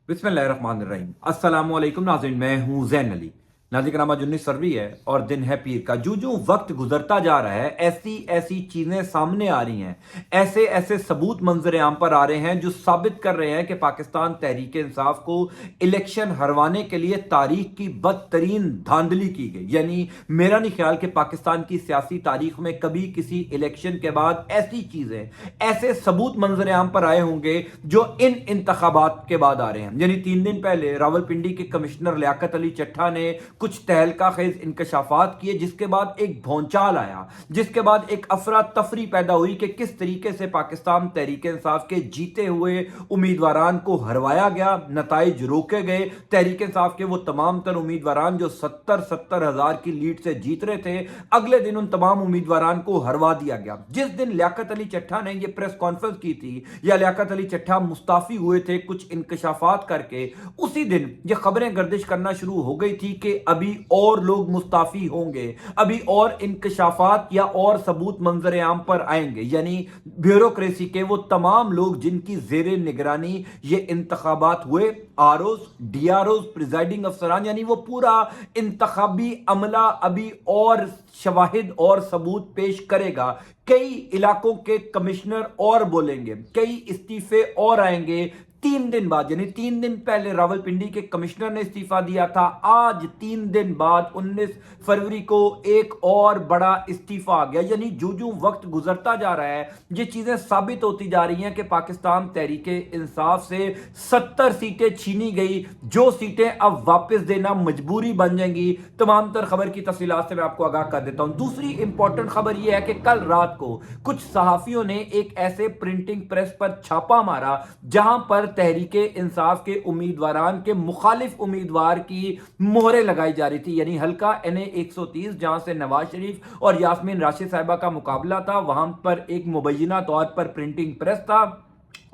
बिस्मिल्लाहिर्रहमानिर्रहीम। अस्सलाम वालेकुम नाज़रीन, मैं हूं जैन अली। नाज़रीन का नाम आज 19 फरवरी है और दिन है पीर का। जो जो वक्त गुजरता जा रहा है ऐसी ऐसी चीज़ें सामने आ रही हैं, ऐसे ऐसे सबूत मंजर आम पर आ रहे हैं जो साबित कर रहे हैं कि पाकिस्तान तहरीक इंसाफ को इलेक्शन हरवाने के लिए तारीख की बदतरीन धांधली की गई। यानी मेरा नहीं ख्याल कि पाकिस्तान की सियासी तारीख में कभी किसी इलेक्शन के बाद ऐसी चीज़ें, ऐसे सबूत मंजर आम पर आए होंगे जो इन इंतखाबात के बाद आ रहे हैं। यानी 3 दिन पहले रावलपिंडी के कमिश्नर लियाकत अली चट्ठा ने कुछ तहलका खेज इंकशाफात किए, जिसके बाद एक भौचाल आया, जिसके बाद एक अफरा तफरी पैदा हुई कि किस तरीके से पाकिस्तान तहरीक इंसाफ के जीते हुए उम्मीदवारान को हरवाया गया, नताइज रोके गए। तहरीक इंसाफ के वो तमाम तर उम्मीदवारान जो 70-70 हजार की लीड से जीत रहे थे, अगले दिन उन तमाम उम्मीदवारान को हरवा दिया गया। जिस दिन लियाकत अली चट्ठा ने यह प्रेस कॉन्फ्रेंस की थी या लियाकत अली चट्ठा मुस्ताफी हुए थे कुछ इंकशाफात करके, उसी दिन ये खबरें गर्दिश करना शुरू हो गई थी कि अभी और लोग मुस्ताफी होंगे, अभी और इंकशाफात या और सबूत मंजर आम पर आएंगे। यानी ब्यूरोक्रेसी के वो तमाम लोग जिनकी जेर निगरानी ये इंतखाबात हुए, आरओज, डीआरओज, प्रिजाइडिंग अफसरान, यानी वो पूरा इंतखाबी अमला अभी और शवाहिद और सबूत पेश करेगा। कई इलाकों के कमिश्नर और बोलेंगे, कई इस्तीफे और आएंगे। 3 दिन बाद, यानी 3 दिन पहले रावलपिंडी के कमिश्नर ने इस्तीफा दिया था, आज 3 दिन बाद 19 फरवरी को एक और बड़ा इस्तीफा आ गया। यानी जो जो वक्त गुजरता जा रहा है ये चीजें साबित होती जा रही हैं कि पाकिस्तान तहरीक इंसाफ से 70 सीटें छीनी गई, जो सीटें अब वापस देना मजबूरी बन जाएंगी। तमाम तर खबर की तफसीलात से मैं आपको आगाह कर देता हूं। दूसरी इंपॉर्टेंट खबर यह है कि कल रात को कुछ सहाफियों ने एक ऐसे प्रिंटिंग प्रेस पर छापा मारा जहां पर तहरीके इंसाफ के उम्मीदवारान के मुखालिफ उम्मीदवार की मोहरें लगाई जा रही थी। यानी हल्का NA 130 जहां से नवाज शरीफ और यास्मीन राशिद साहिबा का मुकाबला था, वहां पर एक मुबैना तौर पर प्रिंटिंग प्रेस था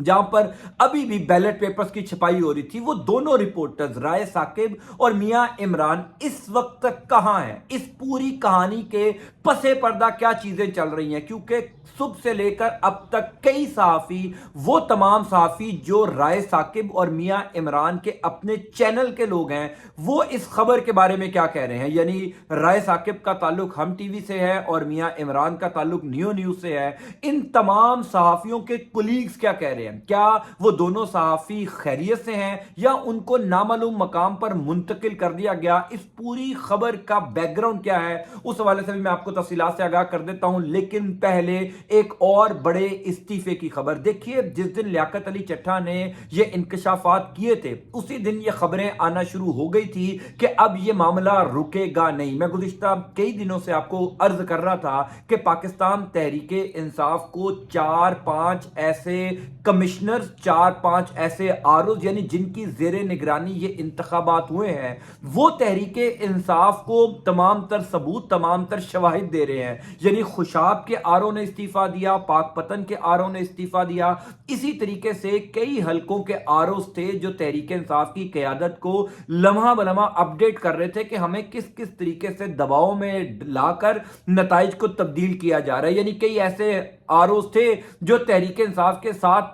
जहां पर अभी भी बैलेट पेपर्स की छपाई हो रही थी। वो दोनों रिपोर्टर्स राय साकिब और मियां इमरान इस वक्त तक कहां हैं? इस पूरी कहानी के पसे पर्दा क्या चीजें चल रही हैं? क्योंकि सुबह से लेकर अब तक कई सहाफी, वो तमाम सहाफी जो राय साकिब और मियां इमरान के अपने चैनल के लोग हैं, वो इस खबर के बारे में क्या कह रहे हैं। यानी राय साकिब का ताल्लुक हम टीवी से है और मियां इमरान का ताल्लुक नियो न्यूज से है। इन तमाम सहाफियों के कुलीग्स क्या कह रहे हैं? क्या वो दोनों सहाफी खैरियत से हैं या उनको नामालूम मकाम पर मुंतकिल कर दिया गया? इस पूरी खबर का बैकग्राउंड क्या है, उस हवाले से भी मैं आपको तफसीलात से आगाह कर देता हूं। लेकिन पहले एक और बड़े इस्तीफे की खबर देखिए। जिस दिन लियाकत अली चट्ठा ने ये इंकशाफात किए थे, उसी दिन ये खबरें आना शुरू हो गई थी कि अब ये मामला रुकेगा नहीं। मैं गुज़िश्ता कई दिनों से आपको अर्ज कर रहा था कि पाकिस्तान तहरीके इंसाफ को 4-5 ऐसे कमिश्नर, 4-5 ऐसे आरोज, यानी जिनकी जेर निगरानी ये इंतखाबात हुए हैं, वो तहरीके इंसाफ को तमाम तर सबूत, तमाम तर शवाहिद दे रहे हैं। यानी खुशाब के आरओ ने इस्तीफा दिया, पाकपतन के आरओ ने इस्तीफा दिया। इसी तरीके से कई हलकों के आरओज थे जो तहरीक इंसाफ की क़यादत को लम्हा बलम्हा अपडेट कर रहे थे कि हमें किस किस तरीके से दबाव में लाकर नताइज को तब्दील किया जा रहा है। यानी कई ऐसे आरओज थे जो तहरीक इंसाफ के साथ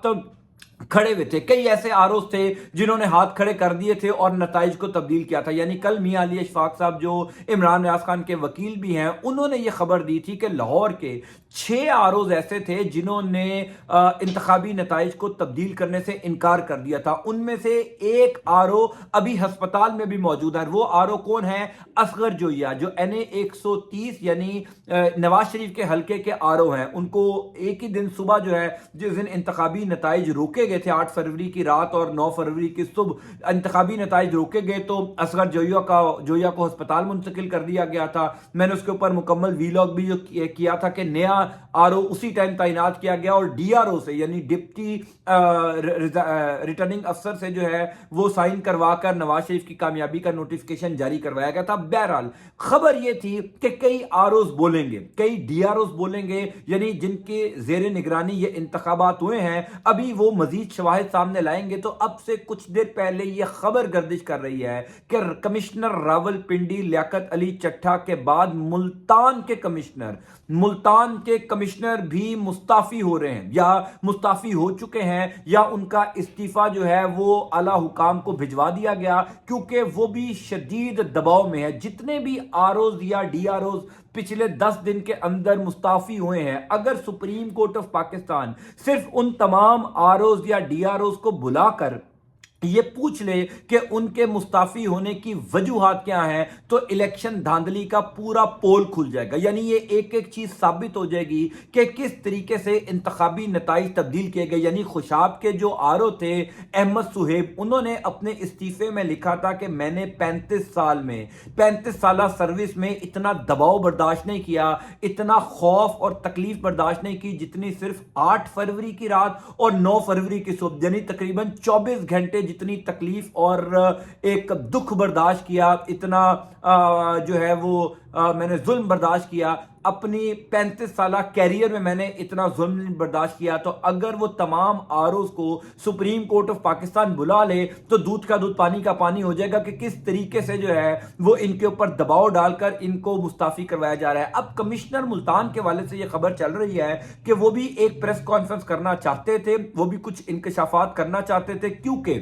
खड़े हुए थे, कई ऐसे आरोज थे जिन्होंने हाथ खड़े कर दिए थे और नताइज को तब्दील किया था। यानी कल मियां अली अशफाक साहब जो इमरान रियाज खान के वकील भी हैं, उन्होंने ये खबर दी थी कि लाहौर के 6 आरोज ऐसे थे जिन्होंने इंतखाबी नताइज को तब्दील करने से इनकार कर दिया था। उनमें से एक आरओ अभी हस्पताल में भी मौजूद है। वो आरओ कौन है? असगर जोया, जो NA 130 यानी नवाज शरीफ के हल्के के आरओ हैं। उनको एक ही दिन सुबह जो है, जिस दिन इंतखाबी नताइज रोके गए थे, 8 फरवरी की रात और 9 फरवरी की सुबह इंतखाबी नताइज रोके गए, तो असगर जोया को अस्पताल मुंतकिल कर दिया गया था। मैंने उसके ऊपर मुकम्मल वीलॉग भी किया था कि नया आरओ उसी टाइम तैनात किया गया और डीआरओ से, यानी डिप्टी रिटर्निंग अफसर से जो है वो साइन करवाकर नवाज शरीफ की कामयाबी का नोटिफिकेशन जारी करवाया गया था। बहरहाल खबर ये थी कि कई आरओज बोलेंगे, कई डीआरओज बोलेंगे, यानी जिनके जेर निगरानी ये इंतखाबात हुए हैं, अभी वो मजीद मजीद शवाहिद सामने लाएंगे तो अब से कुछ देर पहले ये खबर गर्दिश कर रही है कि कमिश्नर रावलपिंडी लियाकत अली चट्ठा के बाद मुल्तान के कमिश्नर भी मुस्ताफी हो रहे हैं, या मुस्ताफी हो चुके हैं, या उनका इस्तीफा जो है वो आला हुकाम को भिजवा दिया गया, क्योंकि वो भी शदीद दबाव में है। जितने भी आरओज या डीआरओज पिछले 10 दिन के अंदर मुस्ताफी हुए हैं, अगर सुप्रीम कोर्ट ऑफ पाकिस्तान सिर्फ उन तमाम आरओज या डीआरओज को बुलाकर ये पूछ ले कि उनके मुस्ताफी होने की वजूहात क्या हैं, तो इलेक्शन धांधली का पूरा पोल खुल जाएगा। यानी ये एक एक चीज साबित हो जाएगी कि किस तरीके से इंतखाबी नताइज तब्दील किए गए। यानी खुशाब के जो आरओ थे अहमद सुहेब, उन्होंने अपने इस्तीफे में लिखा था कि मैंने 35 साल सर्विस में इतना दबाव बर्दाश्त नहीं किया, इतना खौफ और तकलीफ बर्दाश्त नहीं की जितनी सिर्फ 8 फरवरी की रात और 9 फरवरी की सुबह, यानी तकरीबन 24 घंटे जितनी तकलीफ और एक दुख बर्दाश्त किया, इतना जो है वो मैंने जुल्म बर्दाश्त किया अपनी 35 साल कैरियर में, मैंने इतना जुल्म बर्दाश्त किया। तो अगर वो तमाम आरओज को सुप्रीम कोर्ट ऑफ पाकिस्तान बुला ले तो दूध का दूध पानी का पानी हो जाएगा कि किस तरीके से जो है वो इनके ऊपर दबाव डालकर इनको मुस्ताफी करवाया जा रहा है। अब कमिश्नर मुल्तान के वाले से ये खबर चल रही है कि वो भी एक प्रेस कॉन्फ्रेंस करना चाहते थे, वो भी कुछ इंकशाफात करना चाहते थे, क्योंकि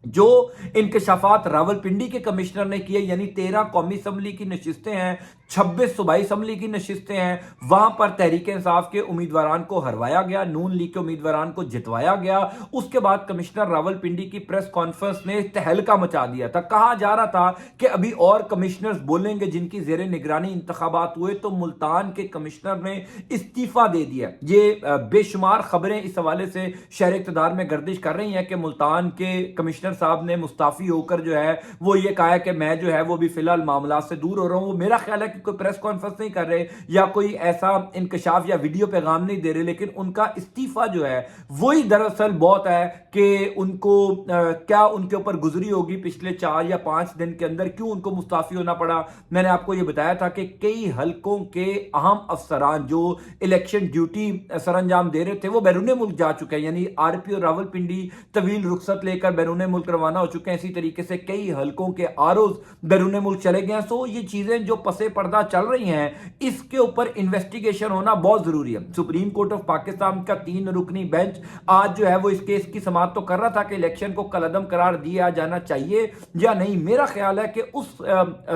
जो इंकशाफात रावलपिंडी के कमिश्नर ने किए, यानी 13 कौमी असम्बली की नशिस्तें हैं, 26 सूबाई असम्बली की नशिस्तें हैं, वहां पर तहरीक इंसाफ के उम्मीदवारान को हरवाया गया, नून लीग के उम्मीदवारान को जितवाया गया। उसके बाद कमिश्नर रावलपिंडी की प्रेस कॉन्फ्रेंस ने तहलका मचा दिया था। कहा जा रहा था कि अभी और कमिश्नर्स बोलेंगे जिनकी जेर निगरानी इंतखाबात हुए, तो मुल्तान के कमिश्नर ने इस्तीफा दे दिया। ये बेशुमार खबरें इस हवाले से शहर इक़्तिदार में गर्दिश कर रही हैं कि मुल्तान के कमिश्नर साहब ने मुस्ताफी होकर जो है वो ये कहा है कि मैं जो है वो भी फिलहाल मामला से दूर हो रहा हूं। मेरा ख्याल है कि कोई प्रेस कॉन्फ्रेंस नहीं कर रहे या कोई ऐसा इंकशाफ या वीडियो पैगाम नहीं दे रहे, लेकिन उनका इस्तीफा जो है वही दरअसल बहुत है कि उनको क्या उनके ऊपर गुजरी होगी पिछले 4 या 5 दिन के अंदर, क्यों उनको मुस्ताफी होना पड़ा। मैंने आपको ये बताया था कि कई हलकों के अहम अफसरान जो इलेक्शन ड्यूटी सरंजाम दे रहे थे वो बैरून मुल्क जा चुके हैं, यानी आरपी और रावलपिंडी तवील रुखसत लेकर बैरून मुल्क रवाना हो चुके हैं। इसी तरीके से कई हलकों के आरओज बैरून मुल्क चले गए हैं। सो ये चीजें जो पसे पर्दा चल रही हैं, इसके ऊपर इन्वेस्टिगेशन होना बहुत जरूरी है। सुप्रीम कोर्ट ऑफ पाकिस्तान का 3 रुकनी बेंच आज जो है वो इस केस की समाअत तो कर रहा था कि इलेक्शन को कलअदम करार दिया जाना चाहिए या नहीं। मेरा ख्याल है कि उस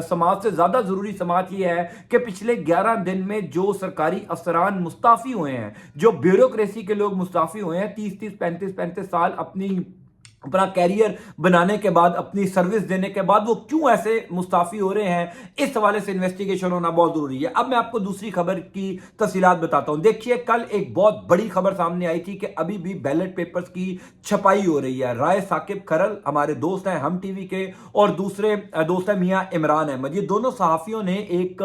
समाअत से ज्यादा जरूरी समाअत ये है कि पिछले 11 दिन में जो सरकारी अफसरान मुस्ताफी हुए हैं, जो ब्यूरोक्रेसी के लोग मुस्ताफी हुए हैं, 30-30, 35-35 साल अपना कैरियर बनाने के बाद, अपनी सर्विस देने के बाद, वो क्यों ऐसे मुस्ताफी हो रहे हैं, इस हवाले से इन्वेस्टिगेशन होना बहुत जरूरी है। अब मैं आपको दूसरी खबर की तफसीलात बताता हूं। देखिए, कल एक बहुत बड़ी खबर सामने आई थी कि अभी भी बैलेट पेपर्स की छपाई हो रही है। राय साकिब खरल हमारे दोस्त हैं हम टीवी के, और दूसरे दोस्त हैं मियां इमरान अहमद। ये दोनों सहाफियों ने एक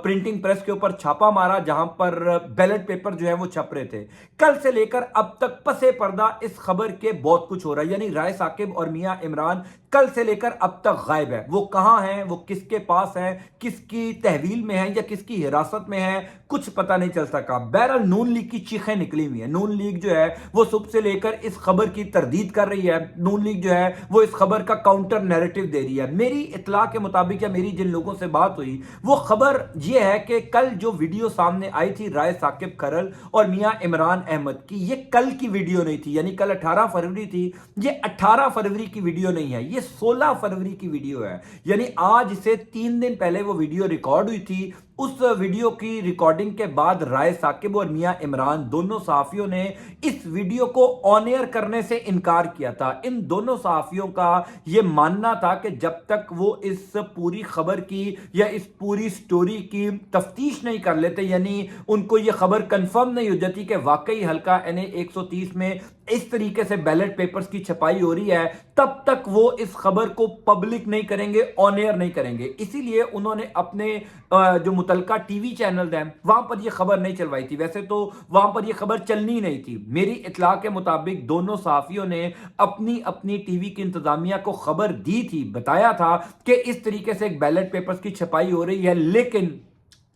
प्रिंटिंग प्रेस के ऊपर छापा मारा जहां पर बैलेट पेपर जो है वो छप रहे थे। कल से लेकर अब तक पसे पर्दा इस खबर के बहुत कुछ हो रहा है, यानी राय साकिब और मियां इमरान कल से लेकर अब तक गायब है। वो कहां हैं, वो किसके पास हैं, किसकी तहवील में है या किसकी हिरासत में है, कुछ पता नहीं चल सका। बहरहाल नून लीग की चीखें निकली हुई है। नून लीग जो है वो सुबह से लेकर इस खबर की तरदीद कर रही है। नून लीग जो है वो इस खबर का काउंटर नैरेटिव दे रही है। मेरी इत्तला के मुताबिक या मेरी जिन लोगों से बात हुई वो खबर ये है कि कल जो वीडियो सामने आई थी राय साकिब खरल और मियां इमरान अहमद की, ये कल की वीडियो नहीं थी, यानी कल 18 फरवरी थी, ये 18 फरवरी की वीडियो नहीं है, ये 16 फरवरी की वीडियो है। यानी आज से 3 दिन पहले वो वीडियो रिकॉर्ड हुई थी। उस वीडियो की रिकॉर्डिंग के बाद राय साकिब और मियां इमरान दोनों सहाफियों ने इस वीडियो को ऑन एयर करने से इनकार किया था। इन दोनों सहाफियों का यह मानना था कि जब तक वो इस पूरी खबर की या इस पूरी स्टोरी की तफ्तीश नहीं कर लेते, यानी उनको यह खबर कंफर्म नहीं हो जाती कि वाकई हल्का NA 130 में इस तरीके से बैलेट पेपर्स की छपाई हो रही है, तब तक वो इस खबर को पब्लिक नहीं करेंगे, ऑन एयर नहीं करेंगे। इसीलिए उन्होंने अपने जो मुतलका टीवी चैनल हैं वहां पर यह खबर नहीं चलवाई थी। वैसे तो वहां पर यह खबर चलनी नहीं थी। मेरी इत्तला के मुताबिक दोनों सहाफियों ने अपनी अपनी टीवी की इंतजामिया को खबर दी थी, बताया था कि इस तरीके से एक बैलेट पेपर्स की छपाई हो रही है, लेकिन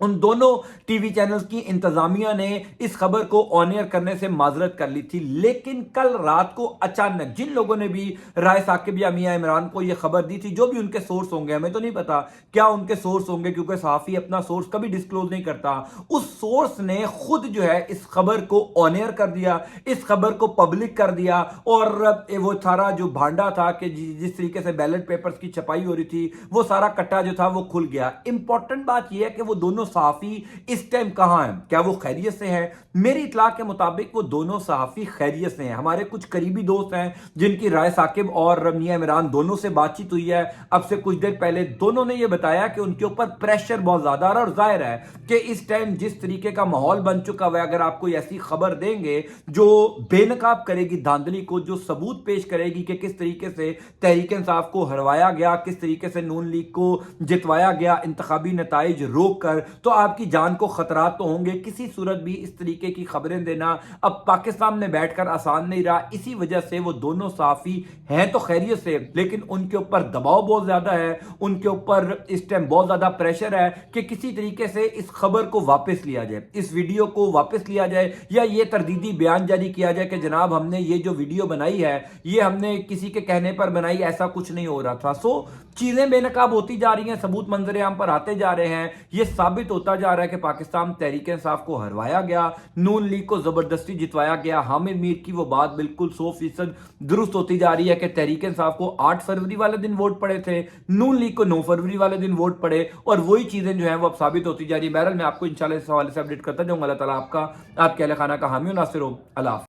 उन दोनों टीवी चैनल्स की इंतजामिया ने इस खबर को ऑन एयर करने से माजरत कर ली थी, लेकिन कल रात को अचानक जिन लोगों ने भी राय साकिब या मियां इमरान को यह खबर दी थी, जो भी उनके सोर्स होंगे, हमें तो नहीं पता क्या उनके सोर्स होंगे क्योंकि सहाफी अपना सोर्स कभी डिस्क्लोज नहीं करता, उस सोर्स ने खुद जो है इस खबर को ऑन एयर कर दिया, इस खबर को पब्लिक कर दिया, और वो सारा जो भांडा था कि जिस तरीके से बैलेट पेपर्स की छपाई हो रही थी, वो सारा कट्टा जो था वो खुल गया। इंपॉर्टेंट बात यह है कि वो दोनों सहाफी इस टाइम कहां हैं, क्या वो खैरियत से हैं? मेरी इतला के मुताबिक वो दोनों सहाफी खैरियत से हैं। हमारे कुछ करीबी दोस्त हैं जिनकी राय साकिब और मियां इमरान दोनों से बातचीत हुई है अब से कुछ देर पहले, दोनों ने यह बताया कि उनके ऊपर प्रेशर बहुत ज्यादा है, और जाहिर है कि इस टाइम जिस तरीके का माहौल बन चुका है, अगर आप कोई ऐसी खबर देंगे जो बेनकाब करेगी धांधली को, जो सबूत पेश करेगी कि किस तरीके से तहरीक इंसाफ को हरवाया गया, किस तरीके से नून लीग को जितवाया गया इंतखाबी नताइज रोक कर, तो आपकी जान को खतरात तो होंगे। किसी सूरत भी इस तरीके की खबरें देना अब पाकिस्तान में बैठकर आसान नहीं रहा। इसी वजह से वो दोनों साफी हैं तो खैरियत से, लेकिन उनके ऊपर दबाव बहुत ज्यादा है, उनके ऊपर इस टाइम बहुत ज्यादा प्रेशर है कि किसी तरीके से इस खबर को वापस लिया जाए, इस वीडियो को वापस लिया जाए, या ये तरदीदी बयान जारी किया जाए कि जनाब हमने ये जो वीडियो बनाई है ये हमने किसी के कहने पर बनाई, ऐसा कुछ नहीं हो रहा था। सो चीजें बेनकाब होती जा रही हैं, सबूत मंजर आम पर आते जा रहे हैं, ये साबित होता जा रहा है कि पाकिस्तान तहरीक इंसाफ को हरवाया गया, नून लीग को जबरदस्ती जितवाया गया। हामिद मीर की वो बात बिल्कुल 100% दुरुस्त होती जा रही है कि तहरीक इंसाफ को 8 फरवरी वाले दिन वोट पड़े थे, नून लीग को 9 फरवरी वाले दिन वोट पड़े, और वही चीजें जो है वो अब साबित होती जा रही है। बहरहाल मैं आपको इंशाल्लाह इस हवाले से अपडेट करता जाऊंगा। अल्लाह ताला आपका आपके अहल खाना का हामी और नासिर हो। अल्लाह हाफ़िज़।